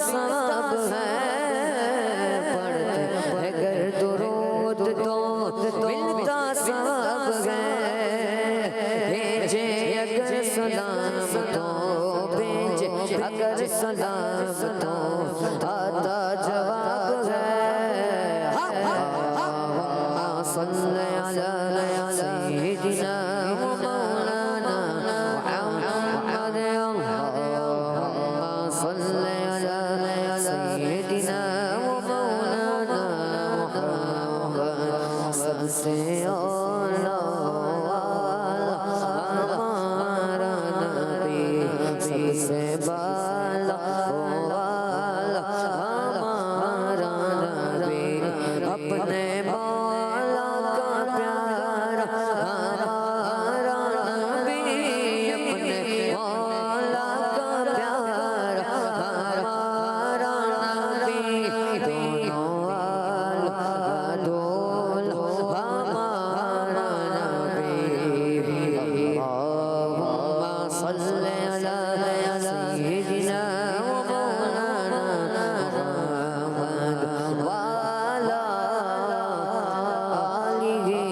ثواب ہے پڑھتے اگر درود تو ملتا ثواب ہے بھیجے اگر سلام تو بھیجے اگر سلام تو آتا جواب ہے صلی علی سیدنا و مولانا محمد اللہم صلی علی سیدنا و مولانا محمد سب سے اولا ہمارا نبی سب سے بالا ہمارا نبی اپنے مولا کا پیارا ہمارا نبی اپنے مولا کا پیارا ہمارا نبی دونوں دول ہمارا نبی اللہم صلی علی سیدنا و مولانا محمد وعلی آلہ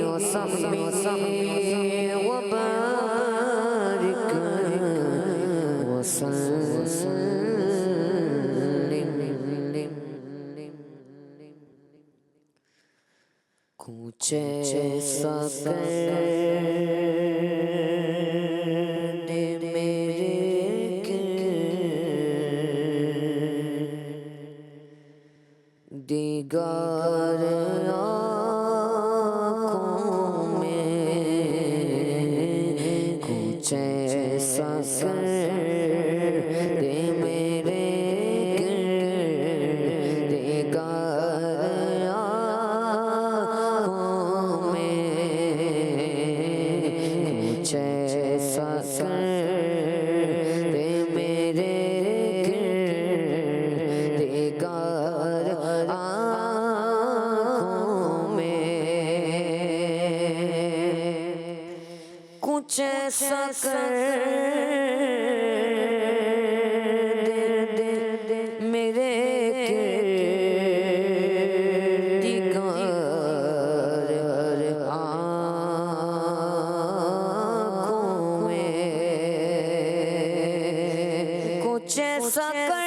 وصحبہ وبارک وسلم کوچے سفر نے میرے دیگر آنکھوں میں کوچے سفر نے میرے دیگر آنکھوں میں کوچے سفر نے میرے دیگر آنکھوں میں کچھ ایسا کر دے میرے دیگر آنکھوں میں کچھ ایسا کر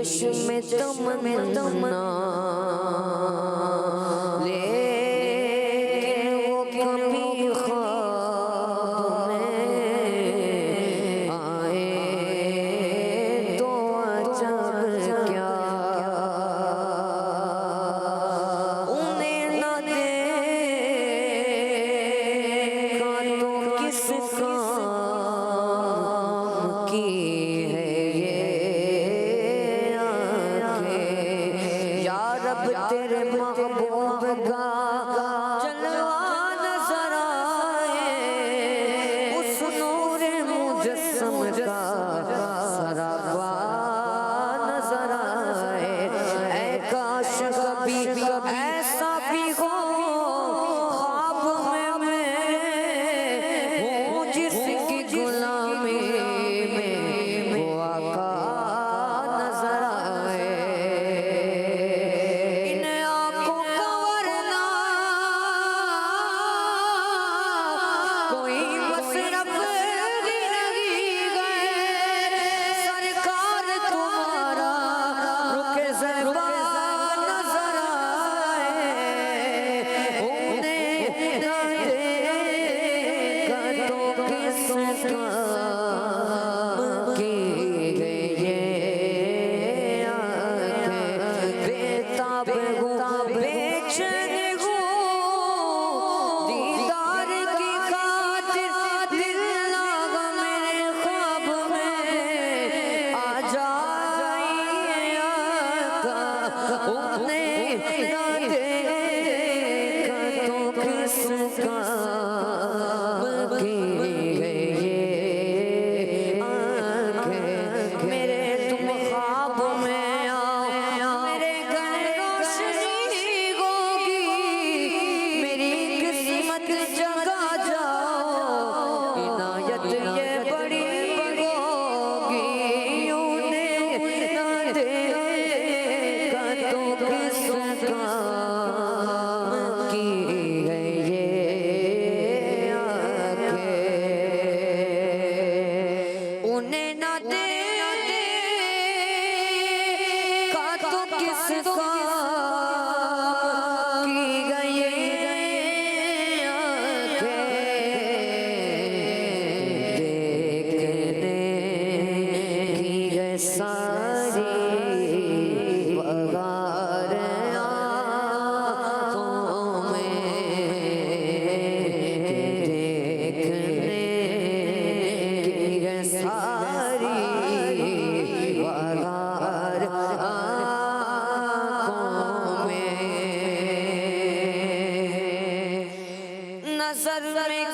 چشم تمنا لیکن وہ کبھی خواب میں آئے تو عجب کیا انہیں نہ دیکھا تو کس کام کی ہے یہ آنکھیں یا رب تیرے محبوب کا جلوہ نظر آئے اس نور مجسم کا سراپا نظر آئے اے کاش کبھی ایسا بھی ہو خواب میں ہوں جس کی غلامی میں وہ آقا نظر آئے ان آنکھوں کا ورنہ کوئی مصرف نہیں گئے سرکار تمہارا رخ زیبا نظر آئے انہیں نہ دیکھا تو کس کام کی گئی یہ آنکھیں بےتاب ہوں بے چین ہوں دیدار کی خاطر دل لگا میرے خواب میں آ جائیے آقا انہیں نہ دیکھا تو کس کام کی گئی یہ آنکھیں میرے تم خواب میں آؤ میرے گھر روشنی ہوگی میری قسمت جگا جاؤ عنایت یہ بڑی ہوگی انہیں نہ دیکھا تو کس کام کی ہے یہ آنکھیں انہیں نہ دیکھا تو کس کام کی گئی یہ آنکھیں دیکھنے کی ہے ساری وغار آنکھوں میں دیکھنے کی ہے ساری وغار آنکھوں میں نظر میں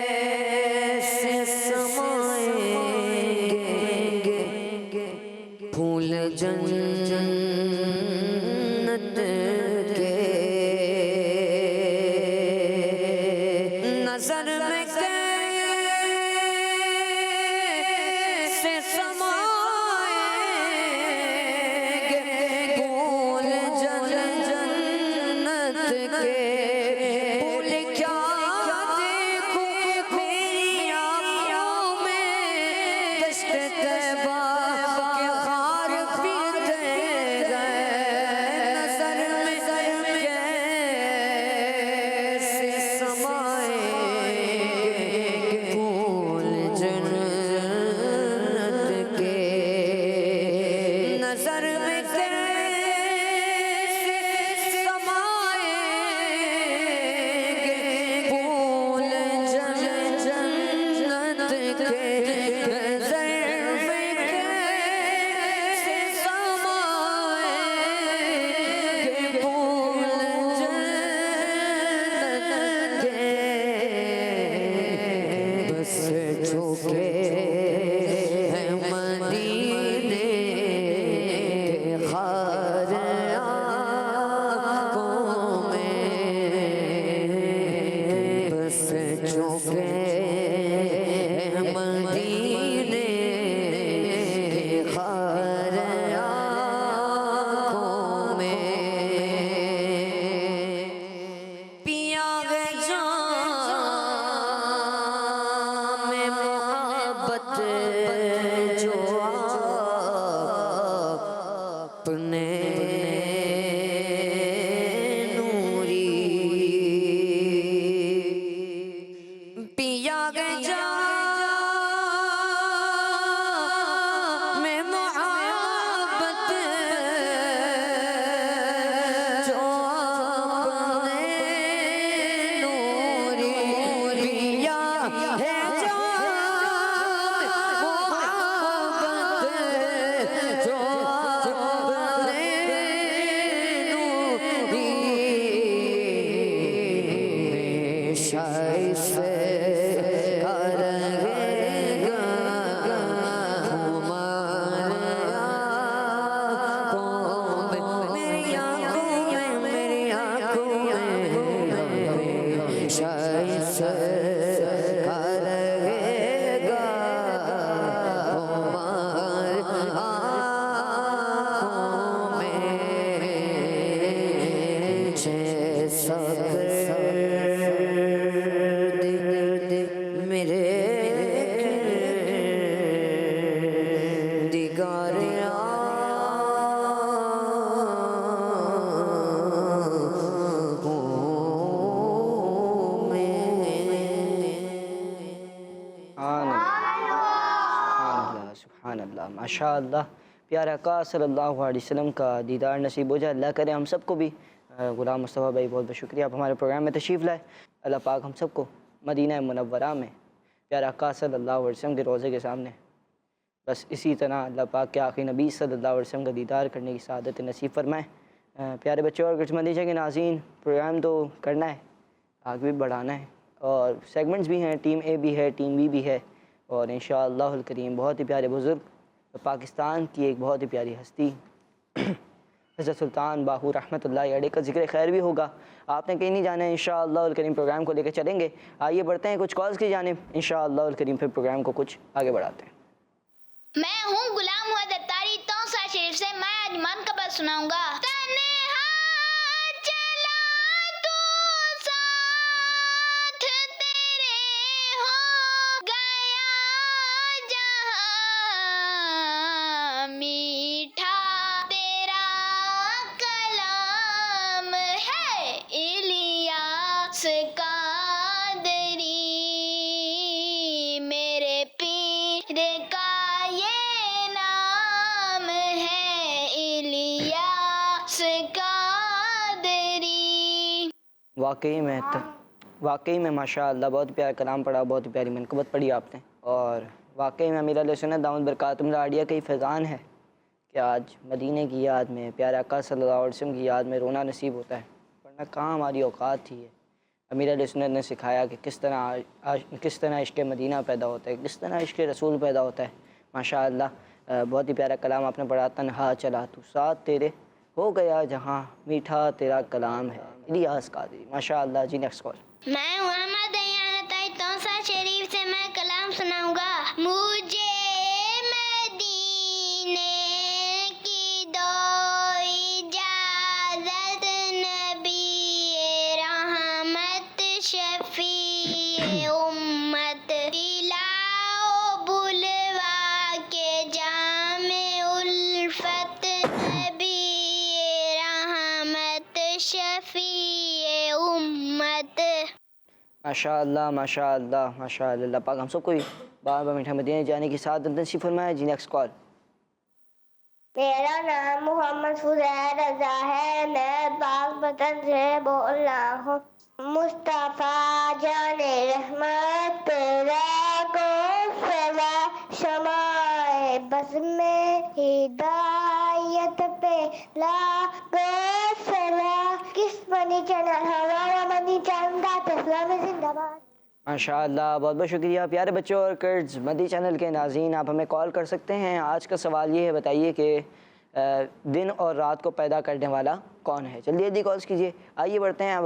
کیسے سمائیں گے پھول جنت کے نظر میں کیسے سمائیں گے پھول جنت کے پھول کیا دیکھوں میری آنکھوں میں دشت طیبہ کے خار پیتے گئے نظر میں کیسے سمائیں گے پھول جنت کے نظر میں کیسے سمائیں گے پھول جنت کے نظر میں کیسے سمائیں گے پھول جنت کے بس جھکے ہیں مدینے کے خار آنکھوں میں بس جھکے ہیں مدینے کے خار آنکھوں میں پیا گئے جام محبت جو سبحان اللہ، ماشاء اللہ. پیارے آقا صلی اللہ علیہ وسلم کا دیدار نصیب ہو جائے. اللہ کرے ہم سب کو بھی. غلام مصطفیٰ بھائی بہت بہت شکریہ آپ ہمارے پروگرام میں تشریف لائے. اللہ پاک ہم سب کو مدینہ منورہ میں پیارے آقا صلی اللہ علیہ وسلم کے روضے کے سامنے بس اسی طرح اللہ پاک کے آخری نبی صلی اللہ علیہ وسلم کا دیدار کرنے کی سعادت نصیب فرمائے. پیارے بچوں اور کرچ مدینہ کے ناظرین، پروگرام تو کرنا ہے، آگے بھی بڑھانا ہے، اور سیگمنٹس بھی ہیں، ٹیم اے بھی ہے، ٹیم بی بھی ہے، اور انشاءاللہ الکریم بہت ہی پیارے بزرگ، پاکستان کی ایک بہت ہی پیاری ہستی حضرت سلطان باہو رحمۃ اللہ علیہ کا ذکر خیر بھی ہوگا. آپ نے کہیں نہیں جانا ہے، انشاءاللہ الکریم پروگرام کو لے کے چلیں گے. آئیے بڑھتے ہیں کچھ کالز کی جانب، انشاءاللہ الکریم پھر پروگرام کو کچھ آگے بڑھاتے ہیں. میں ہوں غلام حضرت تاری توسا شریف سے. میں آج منقبت سناؤں گا. تنہا چلا تو ساتھ تیرے ہو گیا جہاں میٹھا تیرا کلام ہے الیاس قادری میرے پیر کا واقعی میں ماشاء اللہ بہت پیارا کلام پڑھا، بہت ہی پیاری منقبت پڑھی آپ نے. اور واقعی میں امیر علیہ سنت دامت برکاتہم العالیہ کا ہی فیضان ہے کہ آج مدینے کی یاد میں، پیارے آقا صلی اللہ علیہ وسلم کی یاد میں رونا نصیب ہوتا ہے، ورنہ کہاں ہماری اوقات تھی. امیر علیہ سنت نے سکھایا کہ کس طرح عشق مدینہ پیدا ہوتا ہے، کس طرح عشق رسول پیدا ہوتا ہے. ماشاء اللہ بہت ہی پیارا کلام آپ نے پڑھا. تنہا چلا تو ساتھ تیرے ہو گیا جہاں میٹھا تیرا کلام ہے الیاس قادری. ماشاء اللہ. جی نیکسٹ کال. میں ہوں احمد دیانتائی توسا شریف سے. میں کلام سناؤں گا. مجھے مدینے کی دو اجازت نبی رحمت شفیع امت پلاؤ بلوا کے جام الفت نبی رحمت شفیع امت. ماشاء اللہ ماشاء اللہ ماشاء اللہ. اللہ پاک ہم سب کو بار بار میٹھا مدینہ جانے کی سعادت نصیب فرمائے. جی نیکسٹ کال. میرا نام محمد فضیل رضا ہے. میں پاک وطن سے بول رہا ہوں. مصطفیٰ جان رحمت تیرا کو فلا شمائے بس میں ہدایت پہ لا گو سلا. کس منی چینل ہمارا منی چینل اسلامی زندہ باد. ماشاء اللہ بہت بہت شکریہ. پیارے بچوں اور کرڈز مدی چینل کے ناظرین، آپ ہمیں کال کر سکتے ہیں. آج کا سوال یہ ہے، بتائیے کہ دن اور رات کو پیدا کرنے والا کون ہے. جلدی جلدی کالز کیجیے. آئیے بڑھتے ہیں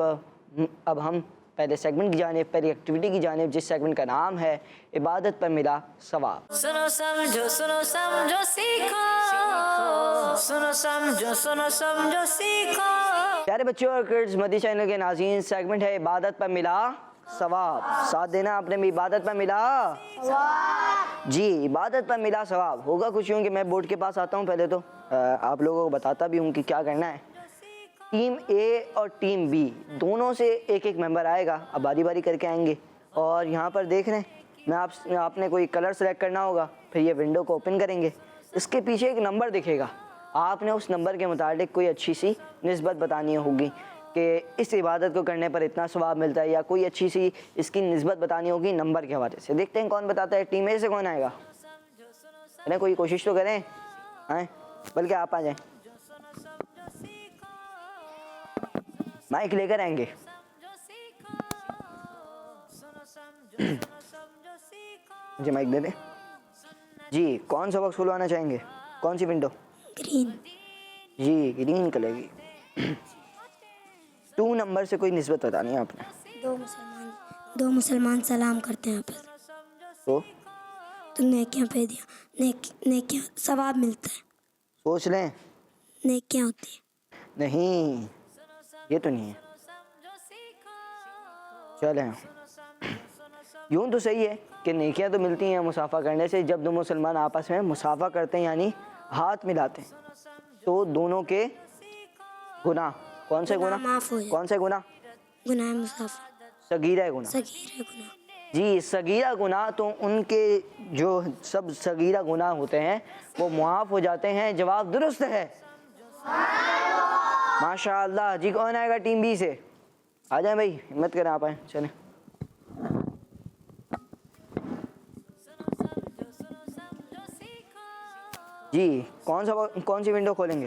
اب ہم پہلے سیگمنٹ کی جانب، پہلی ایکٹیویٹی کی جانب، جس سیگمنٹ کا نام ہے عبادت پر ملا ثواب. سنو سمجھو سیکھو، سنو سمجھو سیکھو. پیارے بچوں اور کرڈز مدی چینل کے ناظرین، سیگمنٹ ہے عبادت پر ملا ثواب. ساتھ دینا آپ نے بھی. عبادت پر ملا ثواب. جی عبادت پر ملا ثواب. ہوگا کچھ یوں کہ میں بورڈ کے پاس آتا ہوں، پہلے تو آپ لوگوں کو بتاتا بھی ہوں کہ کیا کرنا ہے. ٹیم اے اور ٹیم بی دونوں سے ایک ایک ممبر آئے گا. اب باری باری کر کے آئیں گے، اور یہاں پر دیکھ رہے ہیں میں آپ نے کوئی کلر سلیکٹ کرنا ہوگا. پھر یہ ونڈو کو اوپن کریں گے، اس کے پیچھے ایک نمبر دکھے گا. آپ نے اس نمبر کے متعلق کوئی اچھی سی نسبت بتانی ہوگی کہ اس عبادت کو کرنے پر اتنا ثواب ملتا ہے، یا کوئی اچھی سی اس کی نسبت بتانی ہوگی نمبر کے حوالے سے. دیکھتے ہیں کون بتاتا ہے. ٹیم اے سے کون آئے گا؟ کوئی کوشش تو کریں، بلکہ آپ آ جائیں. مائک لے کر آئیں گے. جی مائک دے دیں. جی کون سا وقت کھلوانا چاہیں گے؟ کون سی ونڈو؟ گرین. جی گرین کلر کی. 2 نمبر سے کوئی نسبت بتانی ہے آپ نے. دو مسلمان سلام کرتے ہیں آپس تو نیکیاں پہ دیا. نیکیاں ثواب ملتا ہے. سوچ لیں. نیکیاں ہوتی ہیں. نہیں یہ تو نہیں ہے. چلیں یوں تو صحیح ہے کہ نیکیاں تو ملتی ہیں مصافحہ کرنے سے. جب 2 مسلمان آپس میں مصافحہ کرتے ہیں یعنی ہاتھ ملاتے ہیں، تو دونوں کے گناہ، کون سے گناہ؟ معاف ہو جائے. کون سے گناہ؟ گناہ مصافحہ صغیرہ گناہ. صغیر گناہ. جی صغیرہ گناہ تو ان کے جو سب صغیرہ گناہ ہوتے ہیں وہ معاف ہو جاتے ہیں. جواب درست ہے. ماشاء اللہ. جی کون آئے گا ٹیم بی سے؟ آ جائیں بھائی، ہمت کریں آپ آئیں. چلیں جی کون سی ونڈو کھولیں گے؟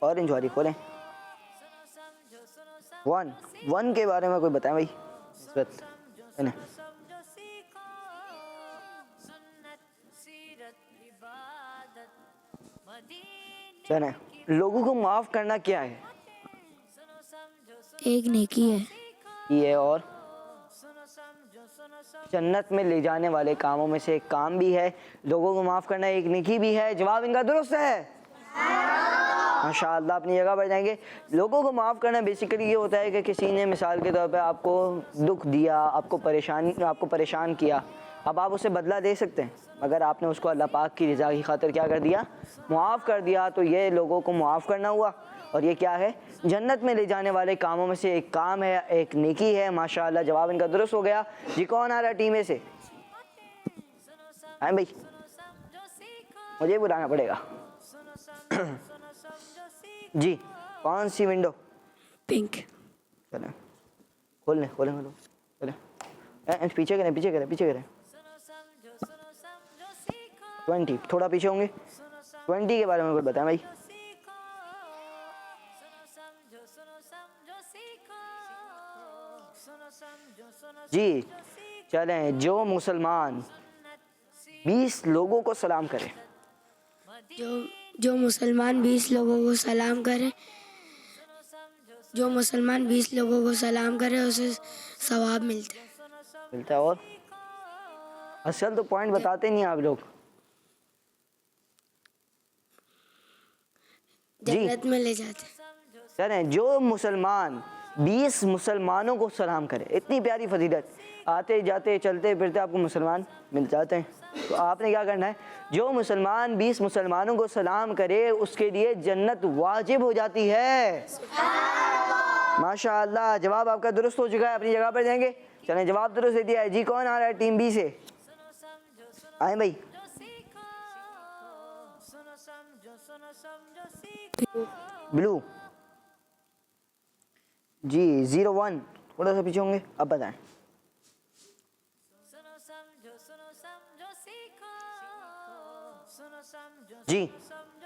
اورنج والی کھولیں. 1 کے بارے میں کوئی بتائیں بھائی. نسبت چلیں. لوگوں کو معاف کرنا کیا ہے؟ ایک نیکی ہے. یہ اور جنت میں لے جانے والے کاموں میں سے ایک کام بھی ہے. لوگوں کو معاف کرنا ایک نیکی بھی ہے. جواب ان کا درست ہے. ماشاء اللہ. اپنی جگہ پر جائیں گے. لوگوں کو معاف کرنا بیسیکلی یہ ہوتا ہے کہ کسی نے مثال کے طور پہ آپ کو دکھ دیا، آپ کو پریشان کیا. اب آپ اسے بدلہ دے سکتے ہیں، مگر آپ نے اس کو اللہ پاک کی رضا کی خاطر کیا کر دیا؟ معاف کر دیا. تو یہ لوگوں کو معاف کرنا ہوا. اور یہ کیا ہے؟ جنت میں لے جانے والے کاموں میں سے ایک کام ہے، ایک نیکی ہے. ماشاء اللہ. جواب ان کا درست ہو گیا. جی کون آ رہا ہے ٹیم اے سے؟ آئیں بھائی، مجھے بلانا پڑے گا. جی کون سی ونڈو؟ پنک. چلیں کھولیں. چلیں پیچھے کریں. 20 تھوڑا پیچھے ہوں گے. 20 کے بارے میں کچھ بتائیں بھائی. جی چلیں. جو مسلمان 20 لوگوں کو سلام کرے. جو مسلمان 20 لوگوں کو سلام کرے اسے ثواب ملتا ہے. اور اصل تو پوائنٹ بتاتے نہیں آپ لوگ. جنت میں لے جاتے ہیں. چلیں. جو مسلمان 20 مسلمانوں کو سلام کرے. اتنی پیاری فضیلت. آتے جاتے چلتے پھرتے آپ کو مسلمان مل جاتے ہیں. تو آپ نے کیا کرنا ہے؟ جو مسلمان 20 مسلمانوں کو سلام کرے اس کے لیے جنت واجب ہو جاتی ہے. ماشاء اللہ. جواب آپ کا درست ہو چکا ہے. اپنی جگہ پر جائیں گے. چلیں جواب درست دے دیا ہے. جی کون آ رہا ہے ٹیم بی سے؟ آئیں بھائی. بلو. جی 01 تھوڑا سا پیچھے ہوں گے. اب بتائیں. جی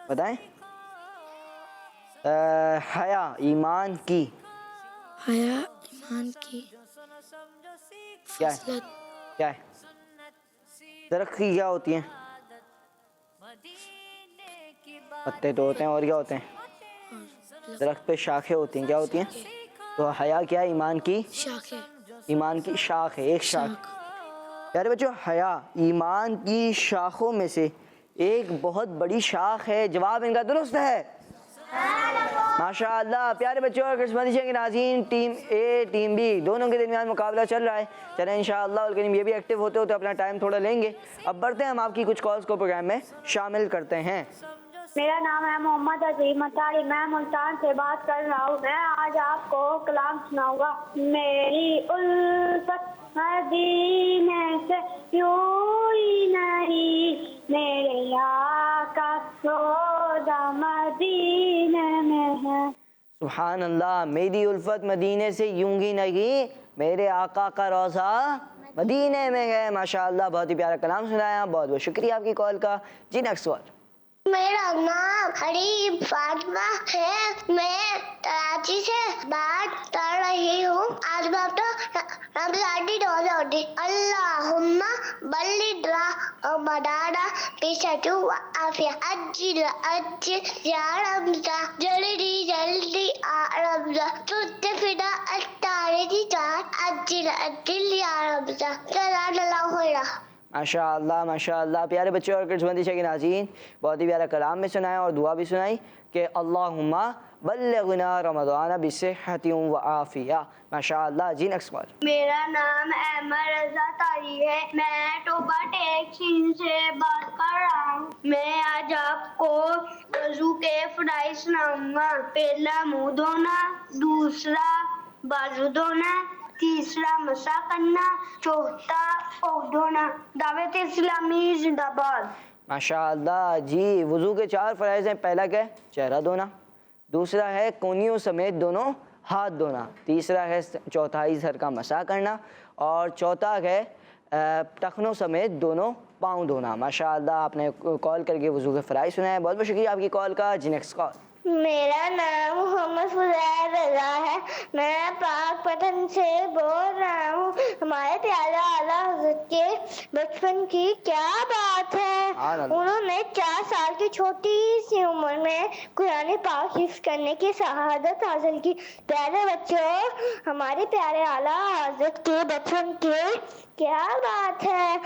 بتائیں. حیا ایمان کی. حیا ایمان کی کیا ہے؟ ترقی کیا ہوتی ہیں؟ پتے تو ہوتے ہیں اور کیا ہوتے ہیں؟ درخت پہ شاخیں ہوتی ہیں. کیا ہوتی ہیں؟ تو حیا کیا ہے؟ ایمان کی شاخ ہے. ایمان کی شاخ ہے. ایک شاخ. پیارے بچوں ایمان کی شاخوں میں سے ایک بہت بڑی شاخ ہے. جواب ان کا درست ہے. ماشاء اللہ. پیارے بچوں اور قسمتی کے ناظرین، ٹیم اے ٹیم بی دونوں کے درمیان مقابلہ چل رہا ہے. چلیں انشاءاللہ الکریم یہ بھی ایکٹیو ہوتے اپنا ٹائم تھوڑا لیں گے. اب بڑھتے ہیں ہم آپ کی کچھ کالز کو پروگرام میں شامل کرتے ہیں. میرا نام ہے محمد عظیم اطاری. میں ملتان سے بات کر رہا ہوں. میں آج آپ کو کلام سناؤں گا. میری الفت مدینے سے یوں ہی نہیں، میرے آقا سودا مدینے میں ہے. سبحان اللہ. میری الفت مدینے سے یوں ہی نہیں، میرے آقا کا روضہ مدینے میں ہے. ماشاء اللہ. بہت ہی پیارا کلام سنایا. بہت بہت شکریہ آپ کی کال کا. جی نیکسٹ کال. میرا نام حریب فاطمہ ہے. میں کراچی سے بات کر رہی ہوں. آج میں اپنا رمضان کی روزہ ہوتی. اللہم بلغ رمضان بصحت و عافیہ. اجل یا رمضان جلدی جلدی آ رمضان. تدفنا التارجی جان اجل یا رمضان. جزاک اللہ خیرہ. ماشاء اللہ ماشاء اللہ. پیارے بچوں اور قسمتی کے ناظرین، بہت ہی پیارا کلام میں سنایا اور دعا بھی سنائی کہ اللہم بلغنا رمضان بصحت و عافیہ. ماشاء اللہ. جی نیکسٹ کال. میرا نام احمد رضا طاری ہے. میں ٹوبا ٹیکسین سے بات کر رہا ہوں. میں آج آپ کو وضو کے فرائض سناؤں گا. پہلا منہ دھونا، دوسرا بازو دھونا، تیسرا مسا کرنا، چوتھا پاؤں دھونا۔ دعوت اسلامی زندہ باد۔ ماشاء اللہ جی، وضو کے 4 فرائض ہیں۔ پہلا کیا ہے؟ چہرہ دھونا، دوسرا ہے کونیوں سمیت دونوں ہاتھ دھونا، تیسرا ہے چوتھائی سر کا مسح کرنا، اور چوتھا ہے ٹخنوں سمیت دونوں پاؤں دھونا۔ ماشاء اللہ آپ نے کال کر کے وضو کے فرائض سنا ہے، بہت بہت شکریہ آپ کی کال کا۔ جی نیکسٹ کال۔ میرا نام محمد فضیل رضا ہے، میں پاک پٹن سے بول رہا ہوں۔ ہمارے پیارے اعلیٰ حضرت کے بچپن کی کیا بات ہے، انہوں نے 4 سال کی چھوٹی سی عمر میں قرآن پاک حفظ کرنے کی شہادت حاصل کی۔ پیارے بچوں، ہمارے پیارے اعلیٰ حضرت کے بچپن کی کیا بات ہے،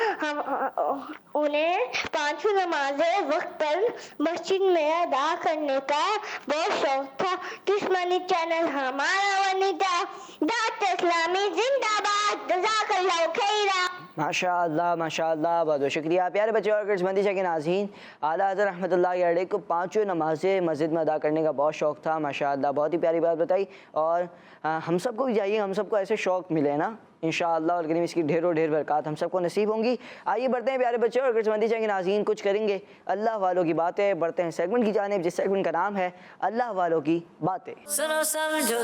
انہیں 5 نمازیں وقت پر مسجد میں ادا کرنے کا بہت شوق تھا۔ دشمنی چینل ہمارا ونی تھا۔ دعوت اسلامی زندہ باد۔ جزاک اللہ خیرا۔ ماشاء اللہ ماشاء اللہ، بہت بہت شکریہ پیارے بچے اور کرسمتی کے ناظرین۔ اعلیٰ حضرت رحمۃ اللہ علیہ کو 5 نمازیں مسجد میں ادا کرنے کا بہت شوق تھا۔ ماشاء اللہ بہت ہی پیاری بات بتائی، اور ہم سب کو بھی چاہیے، ہم سب کو ایسے شوق ملے نا انشاءاللہ، اور کریم اس کی ڈھیروں ڈھیر برکات ہم سب کو نصیب ہوں گی۔ آئیے بڑھتے ہیں پیارے بچے اور کرسمتی کے ناظرین، کچھ کریں گے اللہ والوں کی باتیں۔ بڑھتے ہیں سیگمنٹ کی جانب، جس سیگمنٹ کا نام ہے اللہ والوں کی باتیں۔ سنو سمجھو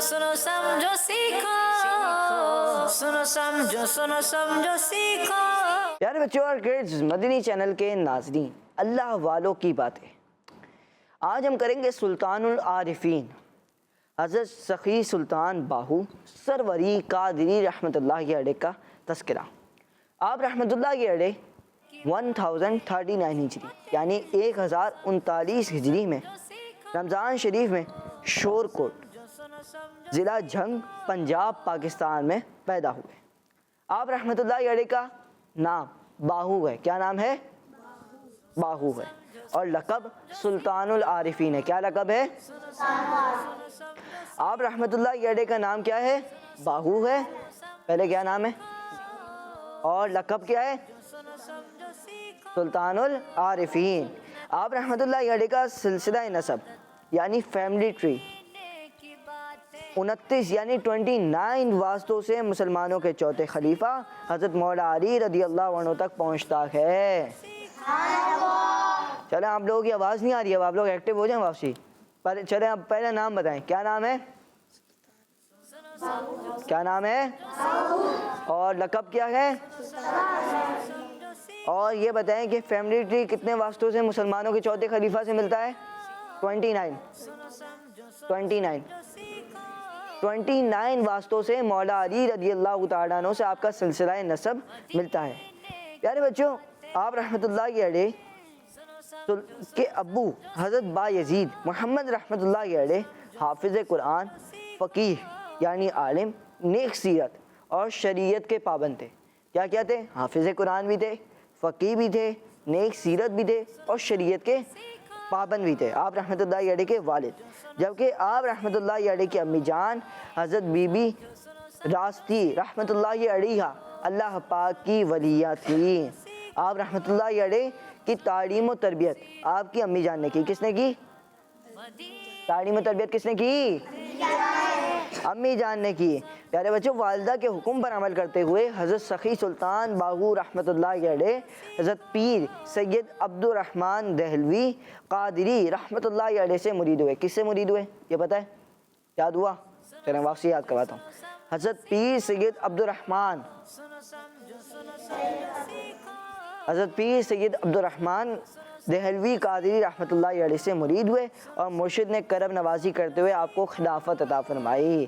سیکھو، سنو سمجھو سیکھو۔ پیارے بچوں اور کڈز مدنی چینل کے ناظرین، اللہ والوں کی باتیں۔ آج ہم کریں گے سلطان العارفین حضرت سخی سلطان باہو سروری قادری رحمۃ اللہ علیہ کا تذکرہ۔ آپ رحمۃ اللہ علیہ 1039 ہجری یعنی 1039 ہجری میں رمضان شریف میں شور کوٹ ضلع جھنگ پنجاب پاکستان میں پیدا ہوئے۔ آپ رحمۃ اللہ علیہ کا نام باہو ہے۔ کیا نام ہے؟ باہو ہے، اور لقب سلطان العارفین ہے۔ کیا لقب ہے؟ آپ رحمۃ اللہ علیہ کا نام کیا ہے؟ باہو ہے، پہلے کیا نام ہے اور لقب کیا ہے؟ سلطان العارفین۔ آپ رحمۃ اللہ علیہ کا سلسلہ نسب یعنی فیملی ٹری 29 یعنی 29 واسطوں سے مسلمانوں کے چوتھے خلیفہ حضرت مولا علی رضی اللہ عنہ تک پہنچتا ہے۔ چلیں آپ لوگوں کی آواز نہیں آ رہی ہے، اب آپ لوگ ایکٹیو ہو جائیں واپسی۔ چلیں اب پہلا نام بتائیں، کیا نام ہے؟ کیا نام ہے؟ اور لقب کیا ہے؟ اور یہ بتائیں کہ فیملی ٹری کتنے واسطوں سے مسلمانوں کے چوتھے خلیفہ سے ملتا ہے؟ 29 واسطوں سے مولا علی رضی اللہ تعالیٰ عنہ سے آپ کا سلسلہ نسب ملتا ہے۔ پیارے بچوں، آپ رحمۃ اللہ علیہ کے ابو حضرت با یزید محمد رحمۃ اللہ علیہ حافظ قرآن، فقیہ یعنی عالم، نیک سیرت اور شریعت کے پابند تھے۔ کیا کیا تھے؟ حافظ قرآن بھی تھے، فقیہ بھی تھے، نیک سیرت بھی تھے، اور شریعت کے پابند بھی تھے آپ رحمۃ اللہ علیہ کے والد۔ جبکہ آپ رحمۃ اللہ علیہ کی امی جان حضرت بی بی راستی رحمۃ اللہ علیہ اللہ پاک کی ولیہ تھی۔ آپ رحمۃ اللہ علیہ کی تعلیم و تربیت آپ کی امی جان نے کی۔ کس نے کی؟ تعلیم و تربیت کس نے کی؟ امی جان نے کی۔ پیارے بچوں، والدہ کے حکم پر عمل کرتے ہوئے حضرت سخی سلطان باہو رحمۃ اللہ علیہ حضرت پیر سید عبد الرحمن دہلوی قادری رحمۃ اللہ علیہ سے مرید ہوئے۔ کس سے مرید ہوئے یہ پتہ ہے؟ یاد ہوا؟ چلیں واپسی یاد کرواتا ہوں۔ حضرت پیر سید عبد الرحمن دہلوی قادری رحمۃ اللہ علیہ سے مرید ہوئے، اور مرشد نے کرم نوازی کرتے ہوئے آپ کو خلافت عطا فرمائی۔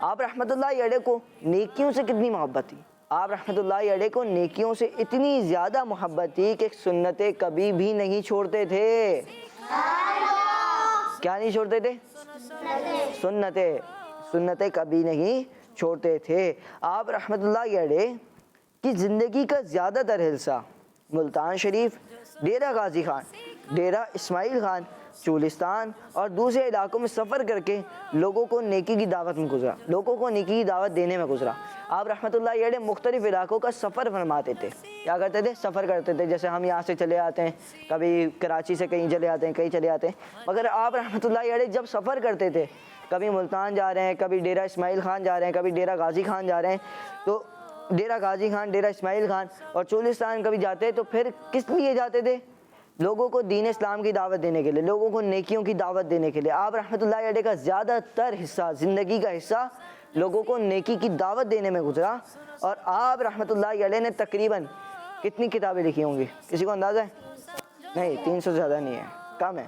آپ رحمۃ اللہ علیہ کو نیکیوں سے کتنی محبت تھی؟ آپ رحمۃ اللہ علیہ کو نیکیوں سے اتنی زیادہ محبت تھی کہ سنتیں کبھی بھی نہیں چھوڑتے تھے۔ کیا نہیں چھوڑتے تھے؟ سنتیں کبھی نہیں چھوڑتے تھے۔ آپ رحمۃ اللہ علیہ کی زندگی کا زیادہ تر حصہ ملتان شریف، ڈیرہ غازی خان، ڈیرہ اسماعیل خان، چولستان اور دوسرے علاقوں میں سفر کر کے لوگوں کو نیکی کی دعوت میں گزرا، لوگوں کو نیکی کی دعوت دینے میں گزرا۔ آپ رحمۃ اللہ علیہ مختلف علاقوں کا سفر فرماتے تھے۔ کیا کرتے تھے؟ سفر کرتے تھے۔ جیسے ہم یہاں سے چلے آتے ہیں، کبھی کراچی سے کہیں چلے آتے ہیں، کہیں چلے آتے ہیں، مگر آپ رحمۃ اللہ علیہ جب سفر کرتے تھے، کبھی ملتان جا رہے ہیں، کبھی ڈیرہ اسماعیل خان جا رہے ہیں، کبھی ڈیرہ غازی خان جا رہے ہیں، تو ڈیرہ غازی خان، ڈیرہ اسماعیل خان اور چولستان کبھی جاتے تو پھر کس لیے جاتے تھے؟ لوگوں کو دین اسلام کی دعوت دینے کے لیے، لوگوں کو نیکیوں کی دعوت دینے کے لیے۔ آپ رحمۃ اللہ علیہ کا زیادہ تر حصہ، زندگی کا حصہ لوگوں کو نیکی کی دعوت دینے میں گزرا۔ اور آپ رحمۃ اللہ علیہ نے تقریباً کتنی کتابیں لکھی ہوں گی؟ کسی کو اندازہ ہے؟ نہیں، 300 سے زیادہ نہیں ہے، کم ہے۔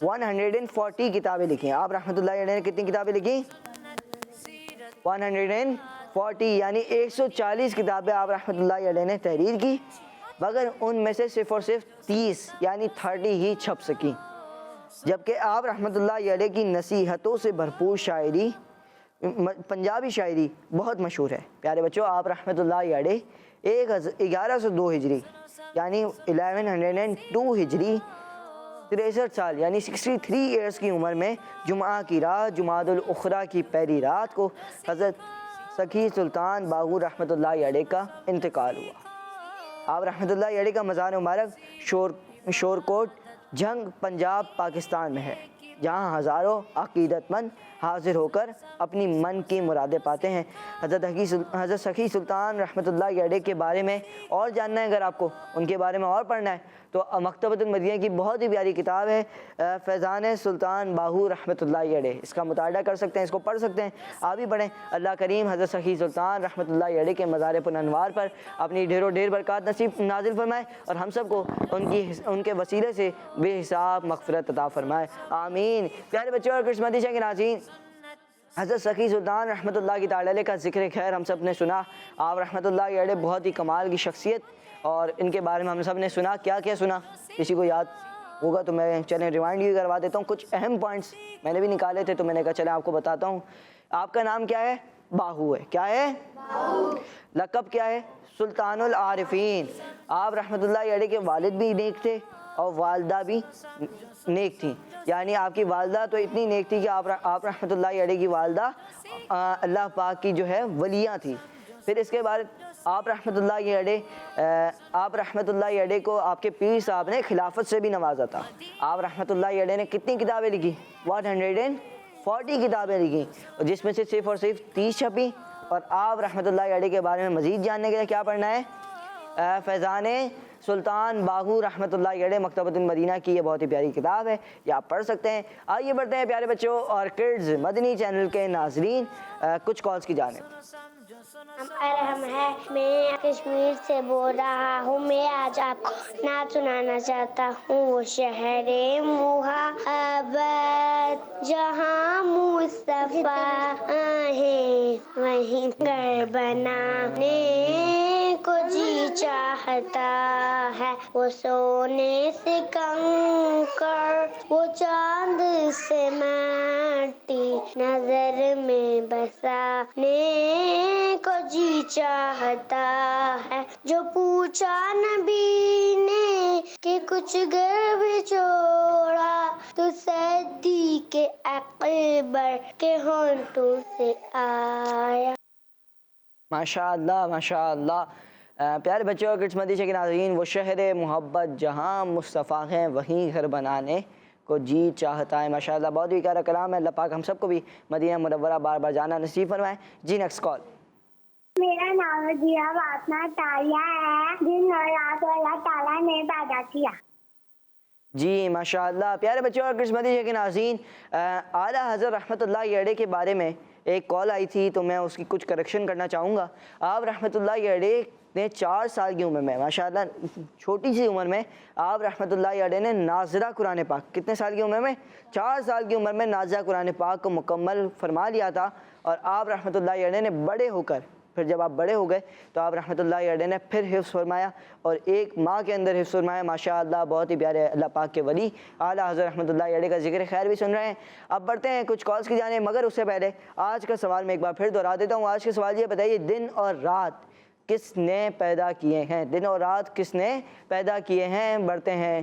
140 کتابیں لکھی ہیں۔ آپ رحمۃ اللہ علیہ نے کتنی کتابیں لکھی؟ 140، یعنی 140 کتابیں آپ رحمۃ اللہ علیہ نے تحریر کی، مگر ان میں سے صرف اور صرف 30 یعنی 30 ہی چھپ سکی۔ جبکہ آپ رحمۃ اللہ علیہ کی نصیحتوں سے بھرپور شاعری، پنجابی شاعری بہت مشہور ہے۔ پیارے بچوں، آپ رحمۃ اللہ علیہ 1102 ہجری یعنی 1102 ہجری 63 سال یعنی 63 ایئرس کی عمر میں جمعہ کی رات، جمادی الاخری کی پہلی رات کو حضرت سخی سلطان باہو رحمۃ اللہ علیہ کا انتقال ہوا۔ آپ رحمۃ اللہ علیہ کا مزار مبارک شورکوٹ جھنگ، پنجاب، پاکستان میں ہے، جہاں ہزاروں عقیدت مند حاضر ہو کر اپنی من کی مرادیں پاتے ہیں۔ حضرت سخی سلطان رحمۃ اللہ علیہ کے بارے میں اور جاننا ہے، اگر آپ کو ان کے بارے میں اور پڑھنا ہے تو مکتبۃ المدینہ کی بہت ہی پیاری کتاب ہے فیضان سلطان باہو رحمۃ اللہ علیہ، اس کا مطالعہ کر سکتے ہیں، اس کو پڑھ سکتے ہیں، آپ بھی پڑھیں۔ اللہ کریم حضرت سخی سلطان رحمۃ اللہ علیہ کے مزار پرانوار پر اپنی ڈھیر و ڈھیر برکات نصیب نازل فرمائے اور ہم سب کو ان کے وسیلے سے بے حساب مغفرت عطا فرمائے، آمین۔ پیارے بچوں اور قسمتی کے ناظرین، حضرت سخی سلطان رحمۃ اللہ کی تعالی کا ذکر خیر ہم سب نے سنا۔ آپ رحمۃ اللہ علیہ بہت ہی کمال کی شخصیت، اور ان کے بارے میں ہم سب نے سنا۔ کیا کیا سنا؟ کسی کو یاد ہوگا تو میں چلیں ریوائنڈ بھی کروا دیتا ہوں۔ کچھ اہم پوائنٹس میں نے بھی نکالے تھے تو میں نے کہا چلیں آپ کو بتاتا ہوں۔ آپ کا نام کیا ہے؟ باہو ہے۔ کیا ہے؟ باہو۔ لقب کیا ہے؟ سلطان العارفین۔ آپ رحمۃ اللہ علیہ کے والد بھی نیک تھے اور والدہ بھی نیک تھیں، یعنی آپ کی والدہ تو اتنی نیک تھی کہ آپ رحمۃ اللہ علیہ کی والدہ اللہ پاک کی جو ہے ولیاں تھی۔ پھر اس کے بعد آپ رحمۃ اللہ علیہ کو آپ کے پیر صاحب نے خلافت سے بھی نوازا تھا۔ آپ رحمۃ اللہ علیہ نے کتنی کتابیں لکھی؟ 140 کتابیں لکھی، جس میں سے صرف اور صرف 30 چھپی۔ اور آپ رحمۃ اللہ علیہ کے بارے میں مزید جاننے کے لیے کیا پڑھنا ہے؟ فیضان سلطان باہو رحمۃ اللہ علیہ، مکتبۃ المدینہ کی یہ بہت ہی پیاری کتاب ہے، یہ آپ پڑھ سکتے ہیں۔ آئیے بڑھتے ہیں پیارے بچوں اور کڈز مدنی چینل کے ناظرین کچھ کالز کی جانب۔ ارحم ہے، میں کشمیر سے بول رہا ہوں۔ میں آج آپ کو نعت سنانا چاہتا ہوں۔ وہ شہر محبت جہاں مصطفیٰ ہے، وہیں گھر بنانے کو جی چاہتا ہے۔ وہ سونے سے کنکر، وہ چاند سے مٹی، نظر میں بسانے کو جی چاہتا ہے۔ جو پوچھا نبی نے کہ کچھ گھر بھی چھوڑا، تو سعدی کے اکبر کے ہونٹوں سے آیا۔ ماشاء اللہ ماشاء اللہ۔ پیارے بچوں اور کڈز مدنی کے ناظرین، وہ شہر محبت جہاں مصطفیٰ ہیں، وہیں گھر بنانے کو جی چاہتا ہے۔ ماشاء اللہ، بہت ہی پیارا کلام ہے۔ اللہ پاک ہم سب کو بھی مدینہ منورہ بار بار جانا نصیب فرمائے۔ جی نیکسٹ کال۔ میرا نام ضیا فاطمہ طاہرہ ہے، جن اور رات اللہ تعالیٰ نے پیدا کیا۔ جی ماشاء اللہ۔ پیارے بچوں اور کڈز مدنی کے ناظرین، اعلیٰ حضرت رحمۃ اللہ علیہ کے بارے میں ایک کال آئی تھی تو میں اس کی کچھ کریکشن کرنا چاہوں گا۔ آپ رحمۃ اللہ علیہ نے 4 سال کی عمر میں، ماشاء اللہ چھوٹی سی عمر میں، آپ رحمۃ اللہ علیہ نے ناظرہ قرآن پاک، کتنے سال کی عمر میں؟ 4 سال کی عمر میں ناظرہ قرآن پاک کو مکمل فرما لیا تھا۔ اور آپ رحمۃ اللہ علیہ نے بڑے ہو کر، پھر جب آپ بڑے ہو گئے تو آپ رحمۃ اللہ علیہ نے پھر حفظ فرمایا اور 1 ماہ کے اندر حفظ فرمایا۔ ماشاء اللہ، بہت ہی پیارے اللہ پاک کے ولی اعلیٰ حضرت رحمۃ اللہ علیہ کا ذکر خیر بھی سن رہے ہیں۔ اب بڑھتے ہیں کچھ کالز کی جانب، مگر اس سے پہلے آج کا سوال میں ایک بار پھر دہرا دیتا ہوں۔ آج کا سوال یہ بتائیے، دن اور رات کس نے پیدا کیے ہیں؟ دن اور رات کس نے پیدا کیے ہیں؟ بڑھتے ہیں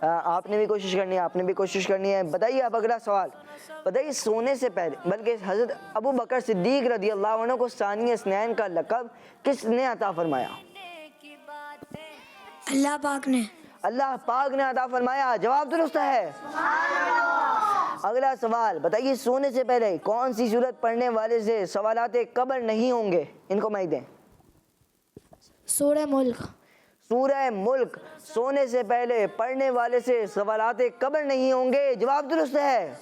آپ نے بھی کوشش کرنی ہے, آپ نے بھی کوشش کرنی ہے. بتائیے اب اگلا سوال, بتائیے سونے سے پہلے بلکہ حضرت ابو بکر صدیق رضی اللہ عنہ کو ثانی اثنین کا لقب کس نے عطا فرمایا؟ اللہ پاک نے. اللہ پاک نے عطا فرمایا. جواب درست ہے. اگلا سوال, بتائیے سونے سے پہلے کون سی صورت پڑھنے والے سے سوالات قبر نہیں ہوں گے؟ ان کو مائک دیں. سورہ ملک. سورہ ملک سونے سے پہلے پڑھنے والے سے سوالات قبر نہیں ہوں گے. جواب درست ہے.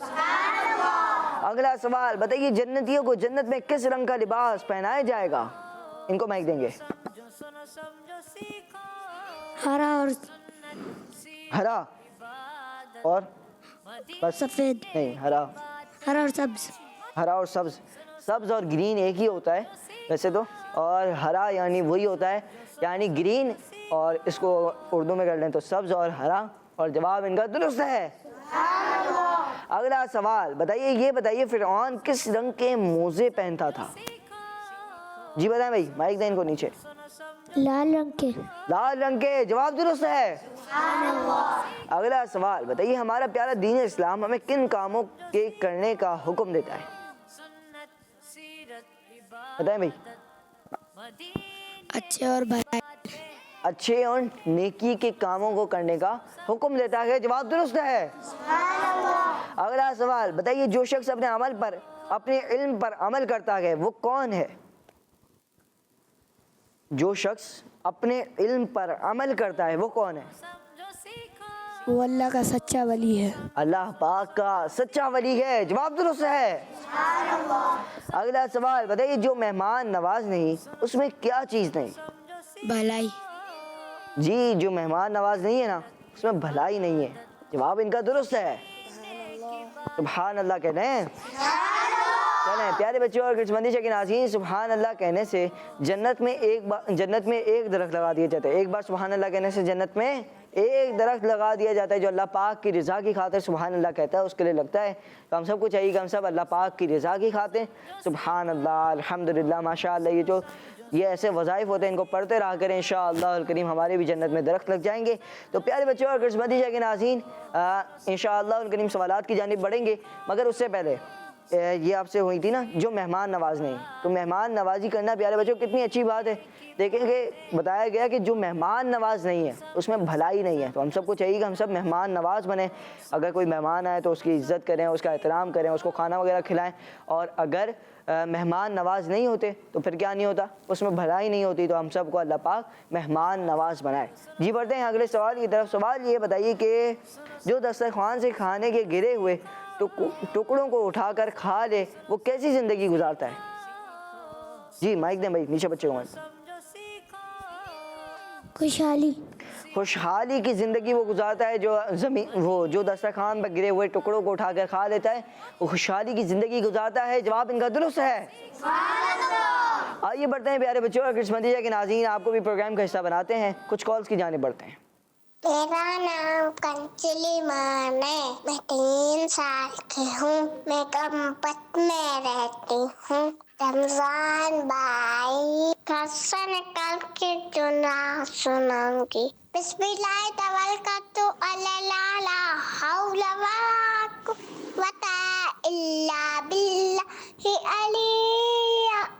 اگلا سوال, بتائیے جنتیوں کو جنت میں کس رنگ کا لباس پہنایا جائے گا؟ ان کو مائک دیں گے. ہرا اور ہرا اور بس سفید. نہیں, ہرا اور سبز. ہرا اور سبز. سبز اور گرین ایک ہی ہوتا ہے ویسے تو, اور ہرا یعنی وہی ہوتا ہے, یعنی گرین, اور اس کو اردو میں کر لیں تو سبز اور ہرا, اور جواب ان کا درست ہے. اگلا سوال, بتائیے یہ بتائیے فرعون کس رنگ کے موزے پہنتا تھا؟ جی بتائیں بھائی, مائک دیں ان کو نیچے. لال رنگ کے. لال رنگ کے. جواب درست ہے. اگلا سوال, بتائیے ہمارا پیارا دین اسلام ہمیں کن کاموں کے کرنے کا حکم دیتا ہے؟ بتائیں بھائی. اچھے اور بھلائی. اچھے اور نیکی کے کاموں کو کرنے کا حکم دیتا ہے. جواب درست ہے. اگلا سوال, بتائیے جو شخص اپنے علم پر عمل کرتا ہے وہ کون ہے؟ جو شخص اپنے علم پر عمل کرتا ہے وہ کون ہے؟ وہ اللہ کا سچا ولی ہے. اللہ پاک کا سچا ولی ہے. جواب درست ہے. اگلا سوال, بتائیے جو مہمان نواز نہیں اس میں کیا چیز نہیں؟ بھلائی. جی, جو مہمان نواز نہیں ہے نا اس میں بھلائی نہیں ہے. جواب ان کا درست ہے. سبحان اللہ کہتے ہیں. چلیں پیارے بچوں اور کرسمتی کے ناظرین, سبحان اللہ کہنے سے جنت میں ایک درخت لگا دیا جاتا ہے. ایک بار سبحان اللہ کہنے سے جنت میں ایک درخت لگا دیا جاتا ہے جو اللہ پاک کی رضا کی خاطر سبحان اللہ کہتا ہے, اس کے لیے لگتا ہے. تو ہم سب کو چاہیے کہ ہم سب اللہ پاک کی رضا کی خاطر سبحان اللہ, الحمدللہ, ماشاء اللہ, یہ ایسے وظائف ہوتے ہیں ان کو پڑھتے رہا کریں. انشاءاللہ الکریم ہمارے بھی جنت میں درخت لگ جائیں گے. تو پیارے بچوں اور کرسمتی کے ناظرین, انشاءاللہ الکریم سوالات کی جانب بڑھیں گے, مگر اس سے پہلے یہ آپ سے ہوئی تھی نا جو مہمان نواز نہیں, تو مہمان نوازی کرنا پیارے بچوں کتنی اچھی بات ہے. دیکھیں کہ بتایا گیا کہ جو مہمان نواز نہیں ہے اس میں بھلائی نہیں ہے. تو ہم سب کو چاہیے کہ ہم سب مہمان نواز بنیں. اگر کوئی مہمان آئے تو اس کی عزت کریں, اس کا احترام کریں, اس کو کھانا وغیرہ کھلائیں. اور اگر مہمان نواز نہیں ہوتے تو پھر کیا نہیں ہوتا, اس میں بھلائی نہیں ہوتی. تو ہم سب کو اللہ پاک مہمان نواز بنائے. جی بڑھتے ہیں اگلے سوال کی طرف. سوال یہ بتائیے کہ جو دسترخوان سے کھانے کے گرے ہوئے ٹکڑوں کو اٹھا کر کھا لے وہ کیسی زندگی گزارتا ہے؟ جی مائک دیں بھائی, نیچے بچے کو. خوشحالی کی زندگی وہ گزارتا ہے جو دسترخوان پر گرے ہوئے ٹکڑوں کو اٹھا کر کھا لیتا ہے, وہ خوشحالی کی زندگی گزارتا ہے. جواب ان کا درست ہے. آئیے بڑھتے ہیں پیارے بچوں اور کرسمتی کے ناظرین, آپ کو بھی پروگرام کا حصہ بناتے ہیں. کچھ کالز کی جانب بڑھتے ہیں. میرا نام کنچلی مان ہے, میں 3 سال کی ہوں, میں کمپت میں رہتی ہوں. رمضان بھائی گھر سے نکل کے چنا سناؤں گی. بسم اللہ توکلت علی اللہ لا حول ولا قوة الا باللہ العلی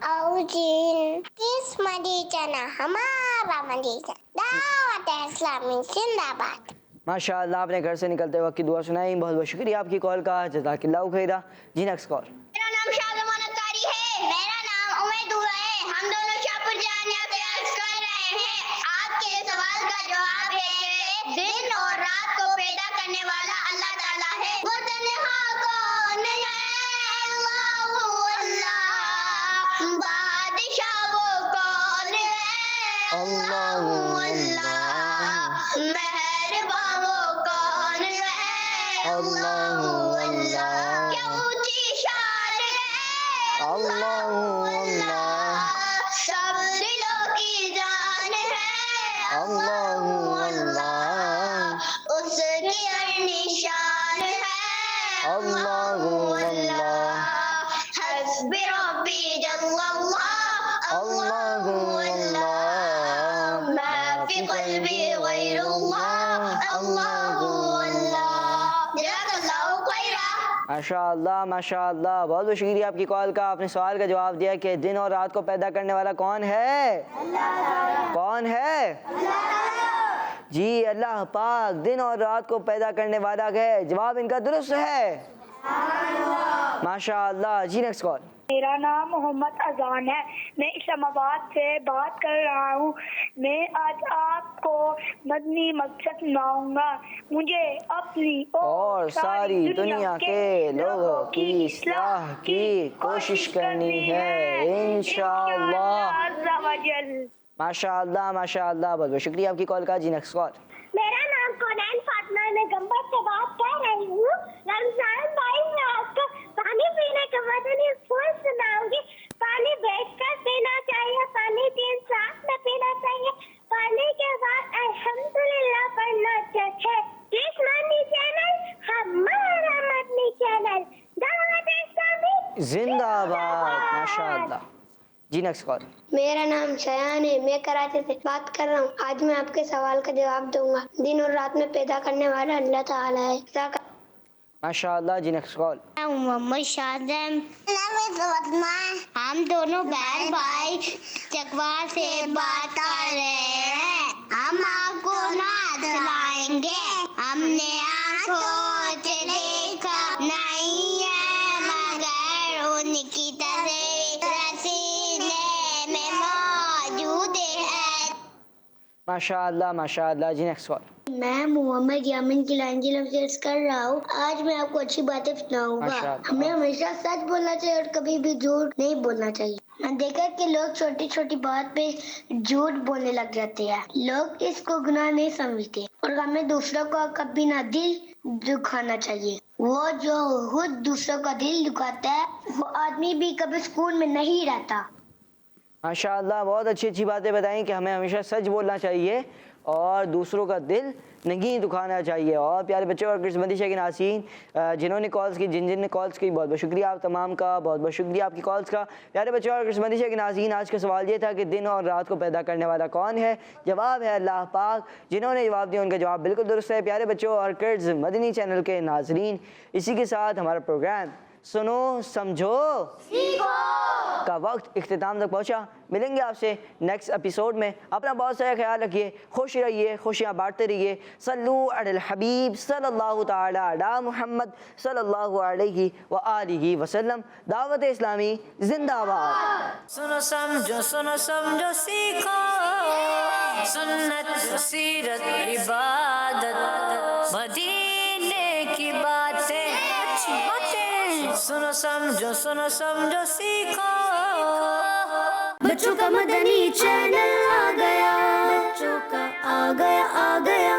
العظیم. کس مدیجہ نا ہمارا مدیجہ, دعوت اسلامی زندہ باد. ماشاء اللہ, آپ نے گھر سے نکلتے وقت کی دعا سنائی. بہت بہت شکریہ آپ کی کال کا, جزاک اللہ خیرہ. جی نیکسٹ کال. میرا نام شاہزمان اطاری ہے. میرا نام امید ہے. ہم دونوں شاپور جانے سے عرض کر رہے ہیں. آپ کے سوال کا جواب ہے کہ دن اور رات کو پیدا کرنے والا اللہ تعالیٰ ہے. وہ تنہا کون ہے؟ اللہ. بادشاہ وہ کون ہے؟ اللہ. مہربان وہ کون ہے؟ اللہ. کیا اونچی شان ہے؟ اللہ. سب دلوں کی جان ہے؟ اللہ. اس کی ہر نشان ہے؟ اللہ. حسبی ربی جل اللہ. اللہ. ما فی قلبی غیر اللہ. اللہ. ماشاء اللہ ماشاء اللہ، بہت بہت شکریہ آپ کی کال کا، آپ نے سوال کا جواب دیا کہ دن اور رات کو پیدا کرنے والا کون ہے؟ کون ہے؟ جی اللہ پاک دن اور رات کو پیدا کرنے والا ہے، جواب ان کا درست ہے ماشاء اللہ۔ جی نیکسٹ کال۔ میرا نام محمد اذان ہے، میں اسلام آباد سے بات کر رہا ہوں۔ میں آج آپ کو مدنی مقصد سناؤں گا۔ مجھے اپنی اور ساری دنیا کے لوگوں کی اصلاح کی کوشش کرنی ہے انشاءاللہ۔ ماشاء اللہ ماشاء اللہ، بہت بہت شکریہ آپ کی کال کا۔ جی نیکسٹ کال۔ میرا نام کونین فاطمہ، میں گمبد سے بات کر رہی ہوں۔ رمضان بھائی میں آپ کو پانی پینے کا مدنی پھول سناؤں گی۔ پانی بیٹھ کر پینا چاہیے، پانی 3 ساتھ میں پینا چاہیے، پانی کے بعد الحمدللہ پڑھنا چاہیے۔ پلیز مدنی چینل ہمارا مدنی چینل دعوت اسلامی زندہ آباد ماشاء اللہ۔ جی نیکسٹ کال۔ میرا نام شیان ہے، میں کراچی سے بات کر رہا ہوں۔ آج میں آپ کے سوال کا جواب دوں گا۔ دن اور رات میں پیدا کرنے والا اللہ تعالیٰ ہے۔ ماشاء اللہ۔ جی نیکسٹ کال۔ محمد شاہدم، ہم دونوں بہن بھائی چکوال سے بات کر رہے ہیں۔ ہم آپ کو نعت سنائیں گے۔ ہم نے آنکھوں سے دیکھا نہیں ہے مگر ان کی تصویر سینے میں موجود ہے۔ ماشاء اللہ ماشاء اللہ۔ جی نیکسٹ کال۔ میں محمد یامین کی لائنجی لفظ کر رہا ہوں۔ آج میں آپ کو اچھی باتیں سناؤں گا۔ ہمیں ہمیشہ سچ بولنا چاہیے اور کبھی بھی جھوٹ نہیں بولنا چاہیے۔ میں دیکھا کہ لوگ چھوٹی چھوٹی بات پہ جھوٹ بولنے لگ جاتے ہیں۔ لوگ اس کو گناہ نہیں سمجھتے اور ہمیں دوسروں کا کبھی نہ دل دکھانا چاہیے۔ وہ جو خود دوسروں کا دل دکھاتا ہے وہ آدمی بھی کبھی سکون میں نہیں رہتا۔ ماشاء اللہ، بہت اچھی اچھی باتیں بتائیں کہ ہمیں ہمیشہ سچ بولنا چاہیے اور دوسروں کا دل نہیں دکھانا چاہیے۔ اور پیارے بچوں اور کرسمتی شے کے ناظرین جنہوں نے کالز کی، جن نے کالز کی، بہت بہت شکریہ آپ تمام کا، بہت بہت شکریہ آپ کی کالز کا۔ پیارے بچوں اور کرسمتی شے کے ناظرین، آج کا سوال یہ تھا کہ دن اور رات کو پیدا کرنے والا کون ہے؟ جواب ہے اللہ پاک۔ جنہوں نے جواب دیا ان کا جواب بالکل درست ہے۔ پیارے بچوں اور کرڈز مدنی چینل کے ناظرین، اسی کے ساتھ ہمارا پروگرام سنو سمجھو کا وقت اختتام تک پہنچا۔ ملیں گے آپ سے نیکسٹ ایپیسوڈ میں۔ اپنا بہت سارا خیال رکھیے، خوش رہیے، خوشیاں بانٹتے رہیے۔ صلو علی الحبیب صلی اللہ تعالی علی محمد صلی اللہ علیہ وآلہ وسلم۔ دعوت اسلامی زندہ آباد۔ سنو سمجھو سیکھو، سنت سیرت عبادت مدینے کی باتیں، اچھی باتیں۔ سنو سمجھو سیکھو، بچوں کا مدنی چینل آ گیا، بچوں کا آ گیا